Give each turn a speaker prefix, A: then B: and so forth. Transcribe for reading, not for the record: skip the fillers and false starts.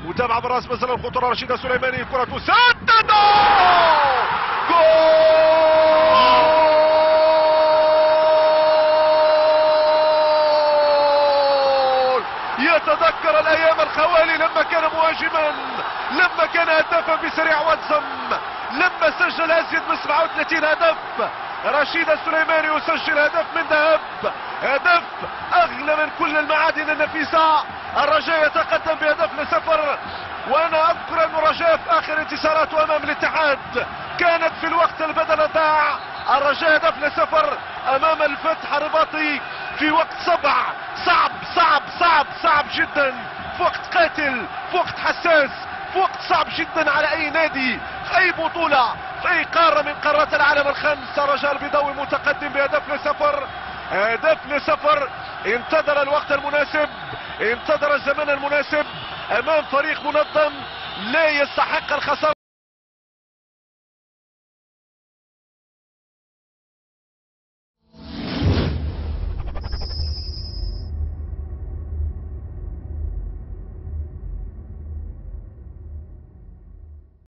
A: متابعة براس مثلا الخطورة. رشيد السليماني كرة تسدد، جول! يتذكر الايام الخوالي لما كان مهاجما، لما كان هدافا بسريع واتزم، لما سجل ازيد من 37 هدف. رشيد السليماني يسجل هدف من ذهب، هدف اغلى من كل المعادن النفيسة. الرجاء يتقدم ب1-0، وانا اذكر ان الرجاء في اخر انتصاراته امام الاتحاد كانت في الوقت البدل ضاع. الرجاء 1-0 امام الفتح الرباطي في وقت صعب جدا، في وقت قاتل، في وقت حساس، في وقت صعب جدا على اي نادي في اي بطولة في اي قارة من قارات العالم الخمس. الرجاء البيضاوي متقدم ب1-0، 1-0. انتظر الوقت المناسب، انتظر الزمن المناسب امام فريق منظم لا يستحق الخسارة.